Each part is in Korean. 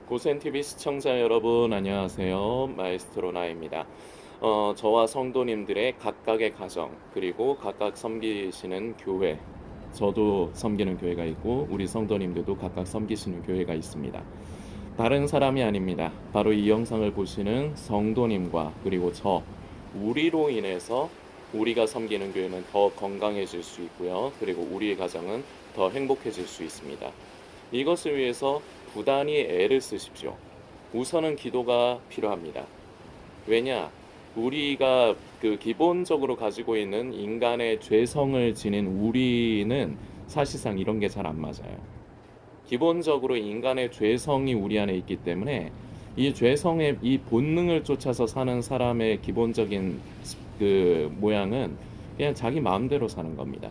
고센TV 시청자 여러분 안녕하세요. 마에스트로 나입니다. 저와 성도님들의 각각의 가정 그리고 각각 섬기시는 교회, 저도 섬기는 교회가 있고 우리 성도님들도 각각 섬기시는 교회가 있습니다. 다른 사람이 아닙니다. 바로 이 영상을 보시는 성도님과 그리고 우리로 인해서 우리가 섬기는 교회는 더 건강해질 수 있고요. 그리고 우리의 가정은 더 행복해질 수 있습니다. 이것을 위해서 부단히 애를 쓰십시오. 우선은 기도가 필요합니다. 왜냐? 우리가 기본적으로 가지고 있는 인간의 죄성을 지닌 우리는 사실상 이런 게 잘 안 맞아요. 기본적으로 인간의 죄성이 우리 안에 있기 때문에 이 죄성의 이 본능을 쫓아서 사는 사람의 기본적인 모양은 그냥 자기 마음대로 사는 겁니다.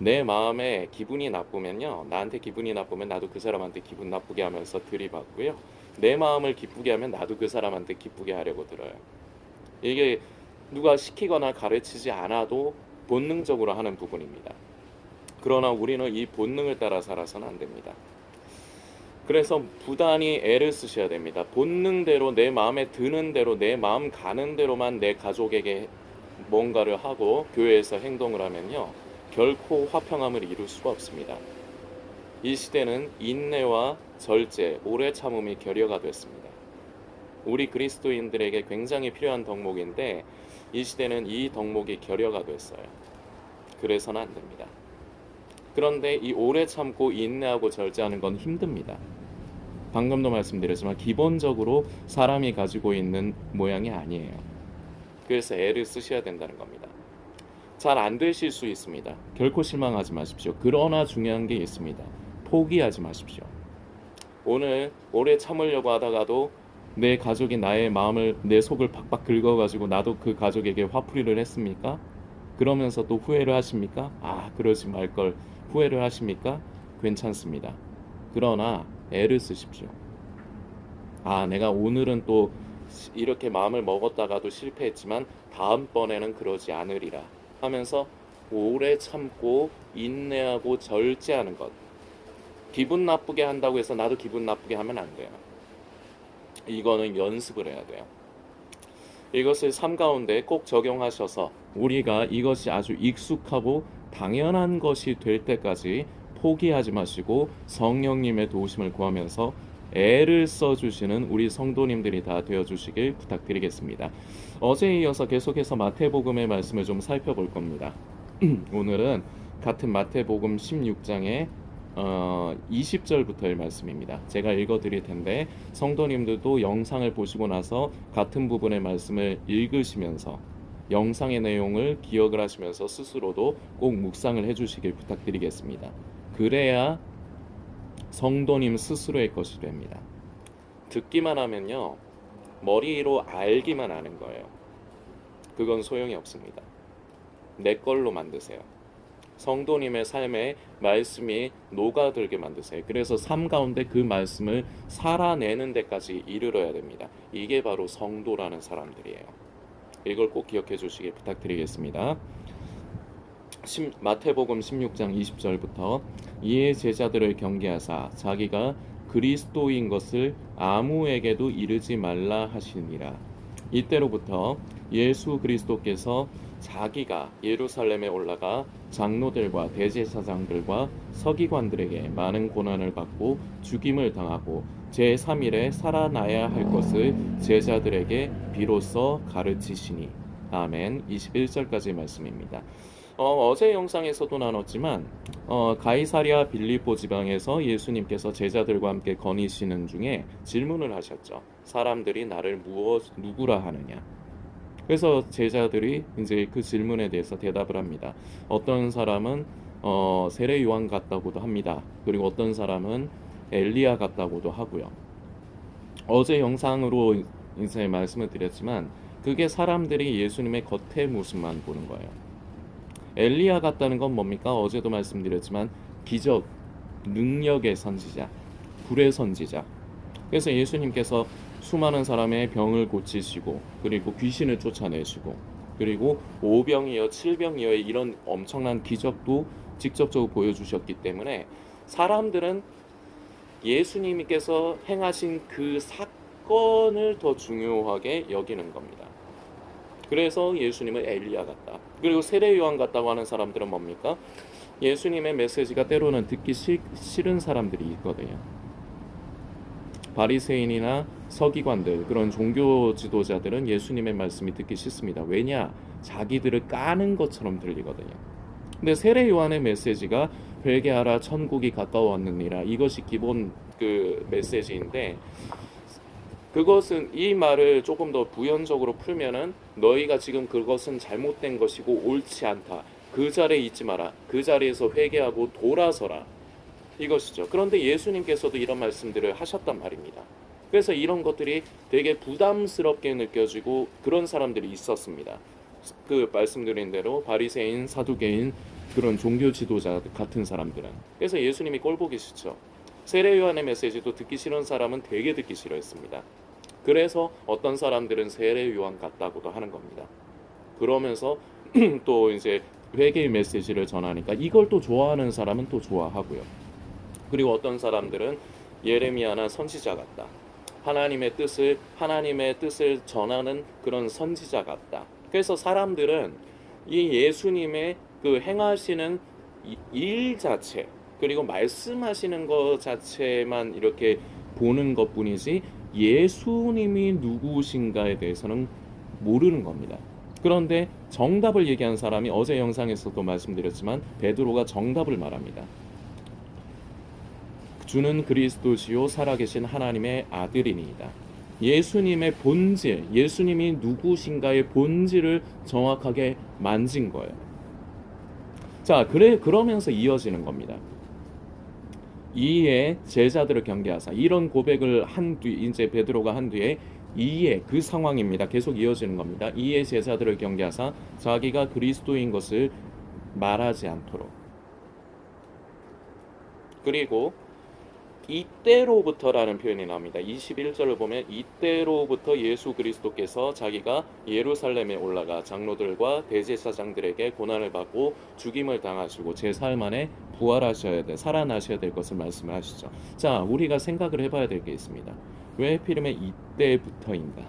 내 마음에 기분이 나쁘면요, 나한테 기분이 나쁘면 나도 그 사람한테 기분 나쁘게 하면서 들이받고요, 내 마음을 기쁘게 하면 나도 그 사람한테 기쁘게 하려고 들어요. 이게 누가 시키거나 가르치지 않아도 본능적으로 하는 부분입니다. 그러나 우리는 이 본능을 따라 살아서는 안 됩니다. 그래서 부단히 애를 쓰셔야 됩니다. 본능대로, 내 마음에 드는 대로, 내 마음 가는 대로만 내 가족에게 뭔가를 하고 교회에서 행동을 하면요, 결코 화평함을 이룰 수가 없습니다. 이 시대는 인내와 절제, 오래 참음이 결여가 됐습니다. 우리 그리스도인들에게 굉장히 필요한 덕목인데 이 시대는 이 덕목이 결여가 됐어요. 그래서는 안 됩니다. 그런데 이 오래 참고 인내하고 절제하는 건 힘듭니다. 방금도 말씀드렸지만 기본적으로 사람이 가지고 있는 모양이 아니에요. 그래서 애를 쓰셔야 된다는 겁니다. 잘 안 되실 수 있습니다. 결코 실망하지 마십시오. 그러나 중요한 게 있습니다. 포기하지 마십시오. 오늘 오래 참으려고 하다가도 내 가족이 나의 마음을, 내 속을 박박 긁어가지고 나도 그 가족에게 화풀이를 했습니까? 그러면서 또 후회를 하십니까? 그러지 말걸 후회를 하십니까? 괜찮습니다. 그러나 애를 쓰십시오. 내가 오늘은 또 이렇게 마음을 먹었다가도 실패했지만 다음번에는 그러지 않으리라 하면서 오래 참고 인내하고 절제하는 것. 기분 나쁘게 한다고 해서 나도 기분 나쁘게 하면 안 돼요. 이거는 연습을 해야 돼요. 이것을 삶 가운데 꼭 적용하셔서 우리가 이것이 아주 익숙하고 당연한 것이 될 때까지 포기하지 마시고 성령님의 도우심을 구하면서 애를 써주시는 우리 성도님들이 다 되어주시길 부탁드리겠습니다. 어제에 이어서 계속해서 마태복음의 말씀을 좀 살펴볼 겁니다. 오늘은 같은 마태복음 16장의 20절부터의 말씀입니다. 제가 읽어드릴 텐데 성도님들도 영상을 보시고 나서 같은 부분의 말씀을 읽으시면서 영상의 내용을 기억을 하시면서 스스로도 꼭 묵상을 해주시길 부탁드리겠습니다. 그래야 성도님 스스로의 것이 됩니다. 듣기만 하면요, 머리로 알기만 하는 거예요. 그건 소용이 없습니다. 내 걸로 만드세요. 성도님의 삶에 말씀이 녹아들게 만드세요. 그래서 삶 가운데 그 말씀을 살아내는 데까지 이르러야 됩니다. 이게 바로 성도라는 사람들이에요. 이걸 꼭 기억해 주시길 부탁드리겠습니다. 마태복음 16장 20절부터 이에 제자들을 경계하사 자기가 그리스도인 것을 아무에게도 이르지 말라 하시니라. 이때로부터 예수 그리스도께서 자기가 예루살렘에 올라가 장로들과 대제사장들과 서기관들에게 많은 고난을 받고 죽임을 당하고 제3일에 살아나야 할 것을 제자들에게 비로소 가르치시니. 아멘. 21절까지 말씀입니다. 어제 영상에서도 나눴지만 가이사랴 빌립보 지방에서 예수님께서 제자들과 함께 거니시는 중에 질문을 하셨죠. 사람들이 나를 누구라 하느냐. 그래서 제자들이 이제 그 질문에 대해서 대답을 합니다. 어떤 사람은 세례 요한 같다고도 합니다. 그리고 어떤 사람은 엘리야 같다고도 하고요. 어제 영상으로 이제 말씀을 드렸지만 그게 사람들이 예수님의 겉의 모습만 보는 거예요. 엘리야 같다는 건 뭡니까? 어제도 말씀드렸지만 기적, 능력의 선지자, 불의 선지자. 그래서 예수님께서 수많은 사람의 병을 고치시고 그리고 귀신을 쫓아내시고 그리고 오병이어 칠병이어의 이런 엄청난 기적도 직접적으로 보여주셨기 때문에 사람들은 예수님께서 행하신 그 사건을 더 중요하게 여기는 겁니다. 그래서 예수님은 엘리야 같다. 그리고 세례 요한 같다고 하는 사람들은 뭡니까? 예수님의 메시지가 때로는 듣기 싫은 사람들이 있거든요. 바리새인이나 서기관들, 그런 종교 지도자들은 예수님의 말씀이 듣기 싫습니다. 왜냐? 자기들을 까는 것처럼 들리거든요. 근데 세례 요한의 메시지가 회개하라 천국이 가까워왔느니라, 이것이 기본 그 메시지인데, 그것은 이 말을 조금 더 부연적으로 풀면은 너희가 지금 그것은 잘못된 것이고 옳지 않다. 그 자리에 있지 마라. 그 자리에서 회개하고 돌아서라. 이것이죠. 그런데 예수님께서도 이런 말씀들을 하셨단 말입니다. 그래서 이런 것들이 되게 부담스럽게 느껴지고 그런 사람들이 있었습니다. 그 말씀드린 대로 바리새인, 사두개인, 그런 종교 지도자 같은 사람들은. 그래서 예수님이 꼴보기 싫죠. 세례 요한의 메시지도 듣기 싫은 사람은 되게 듣기 싫어했습니다. 그래서 어떤 사람들은 세례 요한 같다고도 하는 겁니다. 그러면서 또 이제 회개의 메시지를 전하니까 이걸 또 좋아하는 사람은 또 좋아하고요. 그리고 어떤 사람들은 예레미야나 선지자 같다. 하나님의 뜻을 전하는 그런 선지자 같다. 그래서 사람들은 이 예수님의 그 행하시는 일 자체, 그리고 말씀하시는 것 자체만 이렇게 보는 것뿐이지 예수님이 누구신가에 대해서는 모르는 겁니다. 그런데 정답을 얘기한 사람이 어제 영상에서도 말씀드렸지만 베드로가 정답을 말합니다. 주는 그리스도시요 살아계신 하나님의 아들이니이다. 예수님의 본질, 예수님이 누구신가의 본질을 정확하게 만진 거예요. 자, 그러면서 이어지는 겁니다. 이에 제자들을 경계하사, 이런 고백을 한 뒤, 이제 베드로가 한 뒤에 이에, 그 상황입니다. 계속 이어지는 겁니다. 이에 제자들을 경계하사 자기가 그리스도인 것을 말하지 않도록. 그리고 이때로부터라는 표현이 나옵니다. 21절을 보면 이때로부터 예수 그리스도께서 자기가 예루살렘에 올라가 장로들과 대제사장들에게 고난을 받고 죽임을 당하시고 제4일 만에 살아나셔야 될 것을 말씀하시죠. 자, 우리가 생각을 해봐야 될 게 있습니다. 왜 하필이면 이때부터인가?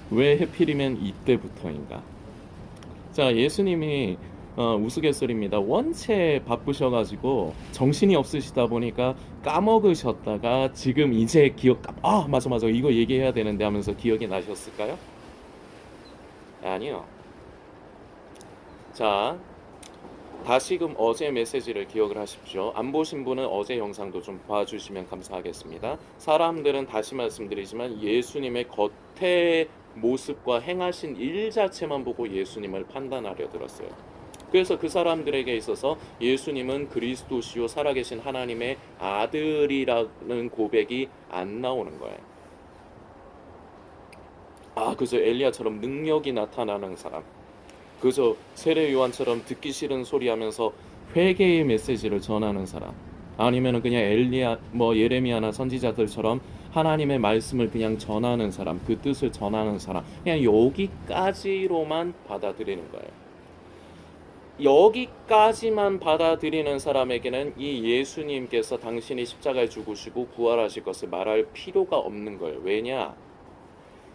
왜 하필이면 이때부터인가? 자, 예수님이 우스갯소리입니다. 원체 바쁘셔가지고 정신이 없으시다 보니까 까먹으셨다가 지금 이제 맞아 이거 얘기해야 되는데 하면서 기억이 나셨을까요? 아니요. 자, 다시금 어제 메시지를 기억을 하십시오. 안 보신 분은 어제 영상도 좀 봐주시면 감사하겠습니다. 사람들은 다시 말씀드리지만 예수님의 겉의 모습과 행하신 일 자체만 보고 예수님을 판단하려 들었어요. 그래서 그 사람들에게 있어서 예수님은 그리스도시요 살아계신 하나님의 아들이라는 고백이 안 나오는 거예요. 그저 엘리야처럼 능력이 나타나는 사람, 그저 세례 요한처럼 듣기 싫은 소리 하면서 회개의 메시지를 전하는 사람, 아니면은 그냥 엘리야, 예레미야나 선지자들처럼 하나님의 말씀을 그냥 전하는 사람, 그 뜻을 전하는 사람, 그냥 여기까지로만 받아들이는 거예요. 여기까지만 받아들이는 사람에게는 이 예수님께서 당신이 십자가에 죽으시고 부활하실 것을 말할 필요가 없는 거예요. 왜냐?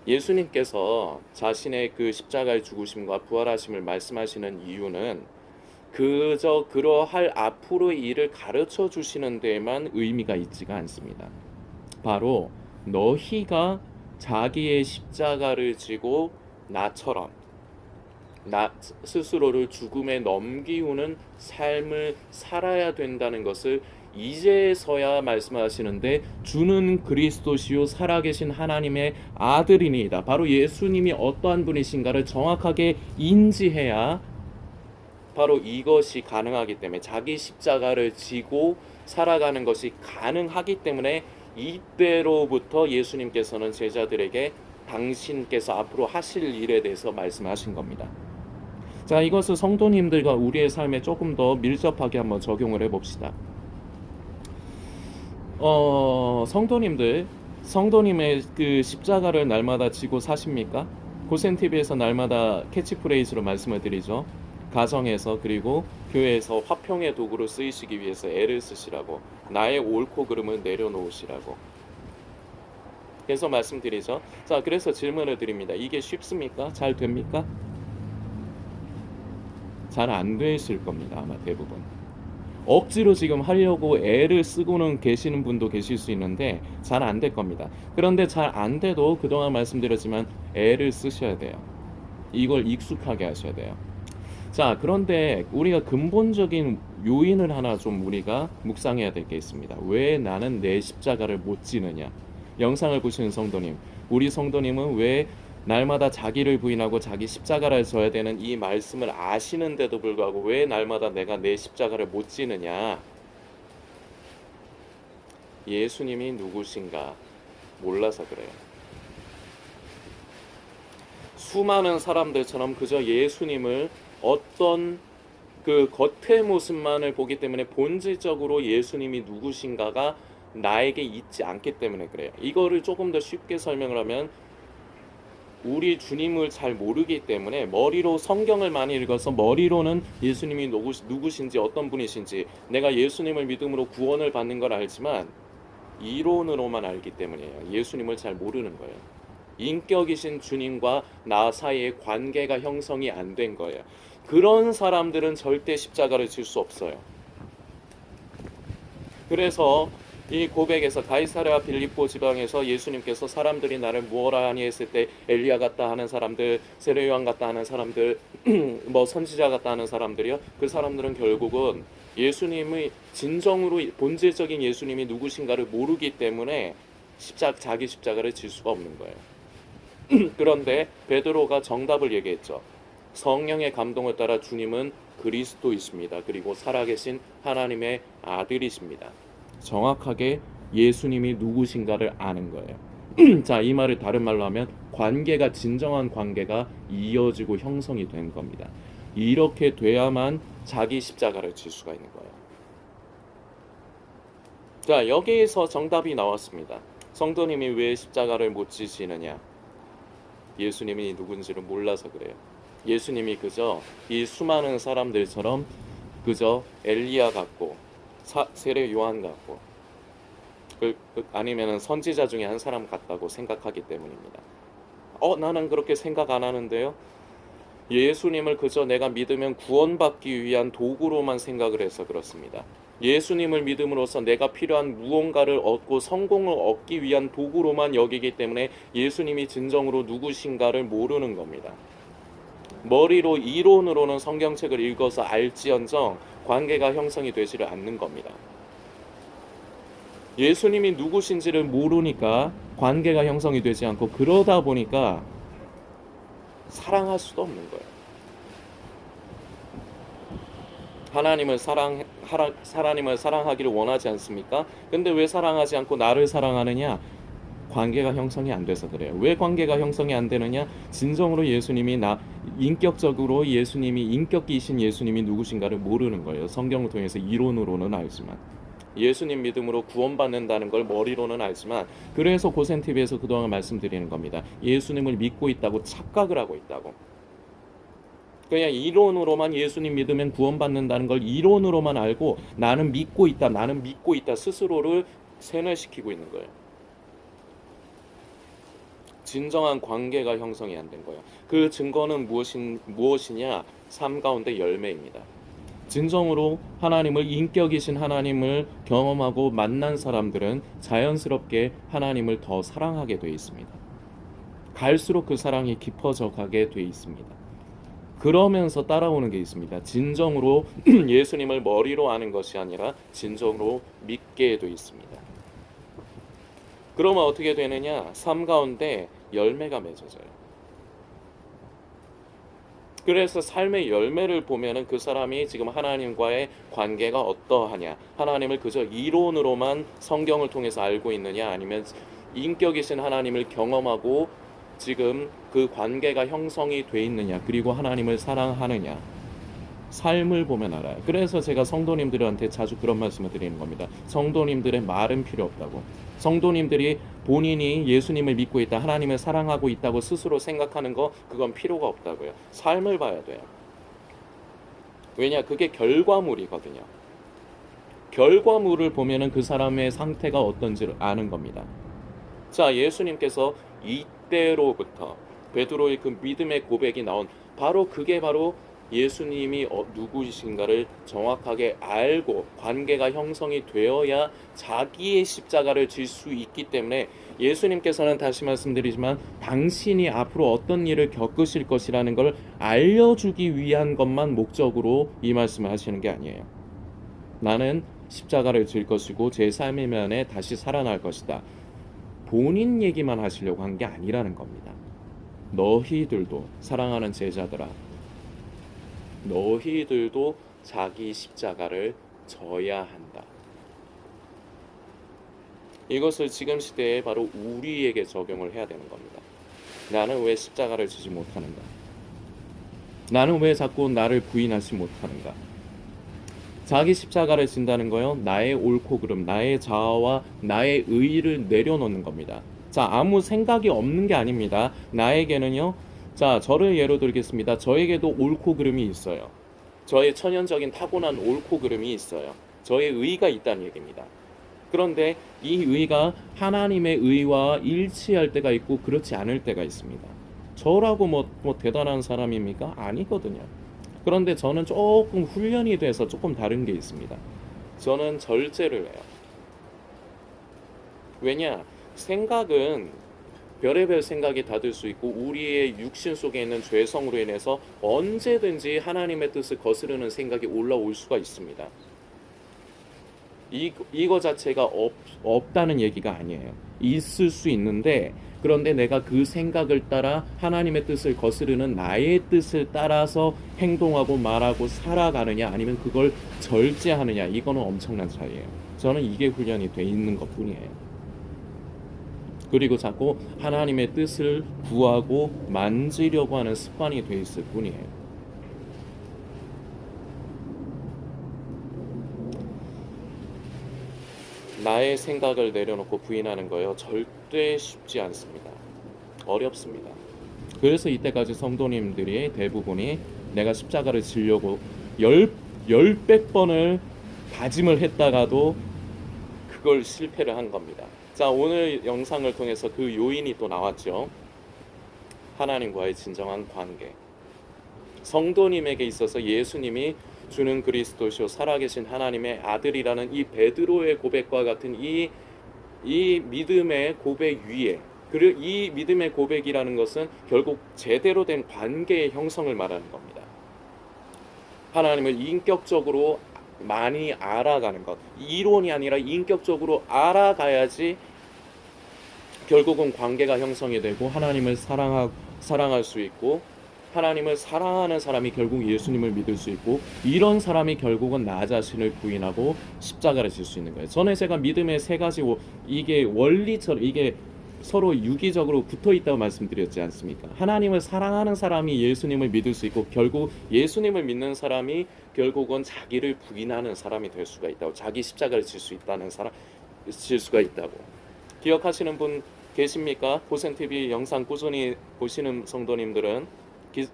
예수님께서 자신의 그 십자가의 죽으심과 부활하심을 말씀하시는 이유는 그저 그러할 앞으로의 일을 가르쳐 주시는 데에만 의미가 있지가 않습니다. 바로 너희가 자기의 십자가를 지고 나처럼 나 스스로를 죽음에 넘기우는 삶을 살아야 된다는 것을 이제서야 말씀하시는데, 주는 그리스도시요 살아계신 하나님의 아들이니이다. 바로 예수님이 어떠한 분이신가를 정확하게 인지해야 바로 이것이 가능하기 때문에, 자기 십자가를 지고 살아가는 것이 가능하기 때문에 이때로부터 예수님께서는 제자들에게 당신께서 앞으로 하실 일에 대해서 말씀하신 겁니다. 자, 이것을 성도님들과 우리의 삶에 조금 더 밀접하게 한번 적용을 해봅시다. 성도님의 그 십자가를 날마다 지고 사십니까? 고센TV에서 날마다 캐치프레이즈로 말씀을 드리죠. 가정에서 그리고 교회에서 화평의 도구로 쓰이시기 위해서 애를 쓰시라고, 나의 옳고 그름을 내려놓으시라고. 그래서 말씀드리죠. 자, 그래서 질문을 드립니다. 이게 쉽습니까? 잘 됩니까? 잘 안 되실 겁니다. 아마 대부분. 억지로 지금 하려고 애를 쓰고는 계시는 분도 계실 수 있는데 잘 안 될 겁니다. 그런데 잘 안 돼도 그동안 말씀드렸지만 애를 쓰셔야 돼요. 이걸 익숙하게 하셔야 돼요. 자, 그런데 우리가 근본적인 요인을 하나 좀 우리가 묵상해야 될 게 있습니다. 왜 나는 내 십자가를 못 지느냐? 영상을 보시는 성도님, 우리 성도님은 왜 날마다 자기를 부인하고 자기 십자가를 져야 되는 이 말씀을 아시는데도 불구하고 왜 날마다 내가 내 십자가를 못 지느냐? 예수님이 누구신가 몰라서 그래요. 수많은 사람들처럼 그저 예수님을 어떤 그 겉의 모습만을 보기 때문에 본질적으로 예수님이 누구신가가 나에게 있지 않기 때문에 그래요. 이거를 조금 더 쉽게 설명을 하면 우리 주님을 잘 모르기 때문에 머리로 성경을 많이 읽어서 머리로는 예수님이 누구신지 어떤 분이신지 내가 예수님을 믿음으로 구원을 받는 걸 알지만 이론으로만 알기 때문이에요. 예수님을 잘 모르는 거예요. 인격이신 주님과 나 사이의 관계가 형성이 안 된 거예요. 그런 사람들은 절대 십자가를 질 수 없어요. 그래서 이 고백에서 가이사랴 빌립보 지방에서 예수님께서 사람들이 나를 무엇라 하니 했을 때 엘리야 같다 하는 사람들, 세례 요한 같다 하는 사람들, 뭐 선지자 같다 하는 사람들이요. 그 사람들은 결국은 예수님의 진정으로 본질적인 예수님이 누구신가를 모르기 때문에 자기 십자가를 질 수가 없는 거예요. 그런데 베드로가 정답을 얘기했죠. 성령의 감동을 따라 주님은 그리스도이십니다. 그리고 살아계신 하나님의 아들이십니다. 정확하게 예수님이 누구신가를 아는 거예요. 자, 이 말을 다른 말로 하면 관계가 진정한 관계가 이어지고 형성이 된 겁니다. 이렇게 돼야만 자기 십자가를 질 수가 있는 거예요. 자, 여기에서 정답이 나왔습니다. 성도님이 왜 십자가를 못 지시느냐? 예수님이 누군지를 몰라서 그래요. 예수님이 그저 이 수많은 사람들처럼 그저 엘리야 같고 세례 요한 같고 아니면 선지자 중에 한 사람 같다고 생각하기 때문입니다. 나는 그렇게 생각 안 하는데요. 예수님을 그저 내가 믿으면 구원받기 위한 도구로만 생각을 해서 그렇습니다. 예수님을 믿음으로써 내가 필요한 무언가를 얻고 성공을 얻기 위한 도구로만 여기기 때문에 예수님이 진정으로 누구신가를 모르는 겁니다. 머리로 이론으로는 성경책을 읽어서 알지언정 관계가 형성이 되지를 않는 겁니다. 예수님이 누구신지를 모르니까 관계가 형성이 되지 않고 그러다 보니까 사랑할 수도 없는 거예요. 하나님을 사랑하기를 원하지 않습니까? 근데 왜 사랑하지 않고 나를 사랑하느냐? 관계가 형성이 안 돼서 그래요. 왜 관계가 형성이 안 되느냐? 진정으로 예수님이 인격적으로 예수님이 인격이신 예수님이 누구신가를 모르는 거예요. 성경을 통해서 이론으로는 알지만 예수님 믿음으로 구원받는다는 걸 머리로는 알지만 그래서 고센TV에서 그동안 말씀드리는 겁니다. 예수님을 믿고 있다고 착각을 하고 있다고. 그냥 이론으로만 예수님 믿으면 구원받는다는 걸 이론으로만 알고 나는 믿고 있다 스스로를 세뇌시키고 있는 거예요. 진정한 관계가 형성이 안 된 거예요. 그 증거는 무엇이냐? 삶 가운데 열매입니다. 진정으로 하나님을 인격이신 하나님을 경험하고 만난 사람들은 자연스럽게 하나님을 더 사랑하게 되어 있습니다. 갈수록 그 사랑이 깊어져 가게 되어 있습니다. 그러면서 따라오는 게 있습니다. 진정으로 예수님을 머리로 아는 것이 아니라 진정으로 믿게 되어 있습니다. 그러면 어떻게 되느냐? 삶 가운데 열매가 맺어져요. 그래서 삶의 열매를 보면은 그 사람이 지금 하나님과의 관계가 어떠하냐, 하나님을 그저 이론으로만 성경을 통해서 알고 있느냐, 아니면 인격이신 하나님을 경험하고 지금 그 관계가 형성이 돼 있느냐, 그리고 하나님을 사랑하느냐, 삶을 보면 알아요. 그래서 제가 성도님들한테 자주 그런 말씀을 드리는 겁니다. 성도님들의 말은 필요 없다고. 성도님들이 본인이 예수님을 믿고 있다, 하나님을 사랑하고 있다고 스스로 생각하는 거, 그건 필요가 없다고요. 삶을 봐야 돼요. 왜냐? 그게 결과물이거든요. 결과물을 보면은 그 사람의 상태가 어떤지를 아는 겁니다. 자, 예수님께서 이때로부터 베드로의 그 믿음의 고백이 나온 바로 그게 바로 예수님이 누구이신가를 정확하게 알고 관계가 형성이 되어야 자기의 십자가를 질 수 있기 때문에 예수님께서는 다시 말씀드리지만 당신이 앞으로 어떤 일을 겪으실 것이라는 걸 알려주기 위한 것만 목적으로 이 말씀을 하시는 게 아니에요. 나는 십자가를 질 것이고 제3일 만에 다시 살아날 것이다. 본인 얘기만 하시려고 한 게 아니라는 겁니다. 너희들도 사랑하는 제자들아, 너희들도 자기 십자가를 져야 한다. 이것을 지금 시대에 바로 우리에게 적용을 해야 되는 겁니다. 나는 왜 십자가를 지지 못하는가? 나는 왜 자꾸 나를 부인하지 못하는가? 자기 십자가를 진다는 거요, 나의 옳고 그름, 나의 자아와 나의 의의를 내려놓는 겁니다. 자, 아무 생각이 없는 게 아닙니다. 나에게는요, 자, 저를 예로 들겠습니다. 저에게도 옳고 그름이 있어요. 저의 천연적인 타고난 옳고 그름이 있어요. 저의 의의가 있다는 얘기입니다. 그런데 이 의의가 하나님의 의의와 일치할 때가 있고 그렇지 않을 때가 있습니다. 저라고 뭐 대단한 사람입니까? 아니거든요. 그런데 저는 조금 훈련이 돼서 조금 다른 게 있습니다. 저는 절제를 해요. 왜냐? 생각은 별의별 생각이 다 들 수 있고 우리의 육신 속에 있는 죄성으로 인해서 언제든지 하나님의 뜻을 거스르는 생각이 올라올 수가 있습니다. 이거 자체가 없다는 얘기가 아니에요. 있을 수 있는데, 그런데 내가 그 생각을 따라 하나님의 뜻을 거스르는 나의 뜻을 따라서 행동하고 말하고 살아가느냐 아니면 그걸 절제하느냐, 이거는 엄청난 차이예요. 저는 이게 훈련이 돼 있는 것뿐이에요. 그리고 자꾸 하나님의 뜻을 구하고 만지려고 하는 습관이 돼 있을 뿐이에요. 나의 생각을 내려놓고 부인하는 거요, 절대 쉽지 않습니다. 어렵습니다. 그래서 이때까지 성도님들이 대부분이 내가 십자가를 지려고 열백 번을 다짐을 했다가도 그걸 실패를 한 겁니다. 자, 오늘 영상을 통해서 그 요인이 또 나왔죠. 하나님과의 진정한 관계. 성도님에게 있어서 예수님이 주는 그리스도시요 살아계신 하나님의 아들이라는 이 베드로의 고백과 같은 이 믿음의 고백 위에, 그리고 이 믿음의 고백이라는 것은 결국 제대로 된 관계의 형성을 말하는 겁니다. 하나님을 인격적으로 많이 알아가는 것, 이론이 아니라 인격적으로 알아가야지 결국은 관계가 형성이 되고 하나님을 사랑할 수 있고, 하나님을 사랑하는 사람이 결국 예수님을 믿을 수 있고, 이런 사람이 결국은 나 자신을 부인하고 십자가를 질 수 있는 거예요. 전에 제가 믿음의 세 가지, 이게 원리처럼 이게 서로 유기적으로 붙어 있다고 말씀드렸지 않습니까? 하나님을 사랑하는 사람이 예수님을 믿을 수 있고, 결국 예수님을 믿는 사람이 결국은 자기를 부인하는 사람이 될 수가 있다고, 자기 십자가를 질 수 있다는 사람, 질 수가 있다고. 기억하시는 분 계십니까? 고센TV 영상 꾸준히 보시는 성도님들은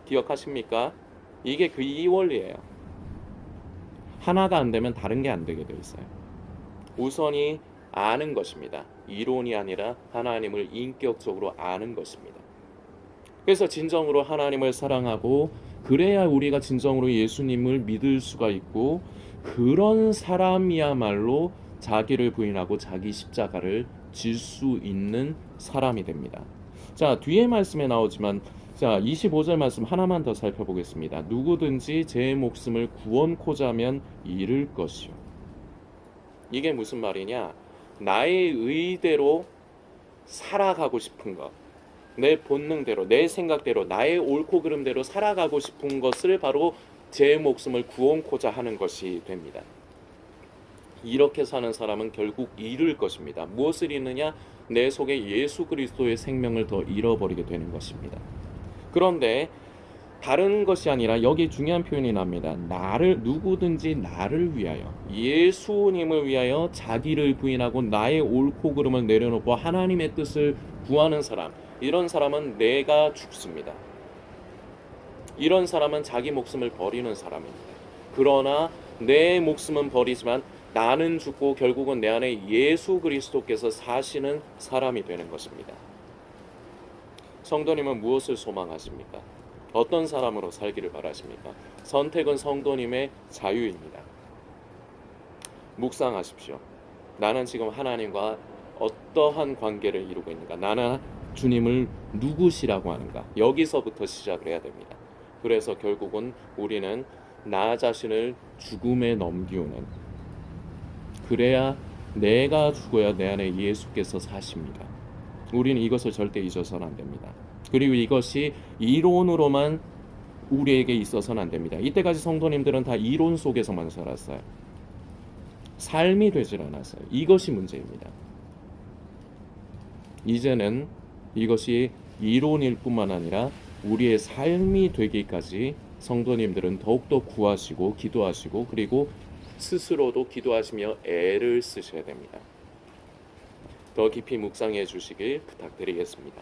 기억하십니까? 이게 그 이 원리예요. 하나가 안 되면 다른 게 안 되게 돼 있어요. 우선이 아는 것입니다. 이론이 아니라 하나님을 인격적으로 아는 것입니다. 그래서 진정으로 하나님을 사랑하고, 그래야 우리가 진정으로 예수님을 믿을 수가 있고, 그런 사람이야말로 자기를 부인하고 자기 십자가를 질 수 있는 사람이 됩니다. 자, 뒤에 말씀에 나오지만, 자, 25절 말씀 하나만 더 살펴보겠습니다. 누구든지 제 목숨을 구원코자 하면 잃을 것이요. 이게 무슨 말이냐? 나의 의대로 살아가고 싶은 것, 내 본능대로, 내 생각대로, 나의 옳고 그름대로 살아가고 싶은 것을 바로 제 목숨을 구원코자 하는 것이 됩니다. 이렇게 사는 사람은 결국 잃을 것입니다. 무엇을 잃느냐? 내 속에 예수 그리스도의 생명을 더 잃어버리게 되는 것입니다. 그런데 다른 것이 아니라 여기 중요한 표현이 납니다. 누구든지 나를 위하여, 예수님을 위하여 자기를 부인하고 나의 옳고 그름을 내려놓고 하나님의 뜻을 구하는 사람, 이런 사람은 내가 죽습니다. 이런 사람은 자기 목숨을 버리는 사람입니다. 그러나 내 목숨은 버리지만 나는 죽고 결국은 내 안에 예수 그리스도께서 사시는 사람이 되는 것입니다. 성도님은 무엇을 소망하십니까? 어떤 사람으로 살기를 바라십니까? 선택은 성도님의 자유입니다. 묵상하십시오. 나는 지금 하나님과 어떠한 관계를 이루고 있는가? 나는 주님을 누구시라고 하는가? 여기서부터 시작을 해야 됩니다. 그래서 결국은 우리는 나 자신을 죽음에 넘기우는, 그래야 내가 죽어야 내 안에 예수께서 사십니다. 우리는 이것을 절대 잊어서는 안 됩니다. 그리고 이것이 이론으로만 우리에게 있어서는 안 됩니다. 이때까지 성도님들은 다 이론 속에서만 살았어요. 삶이 되질 않았어요. 이것이 문제입니다. 이제는 이것이 이론일 뿐만 아니라 우리의 삶이 되기까지 성도님들은 더욱더 구하시고 기도하시고 그리고 스스로도 기도하시며 애를 쓰셔야 됩니다. 더 깊이 묵상해 주시길 부탁드리겠습니다.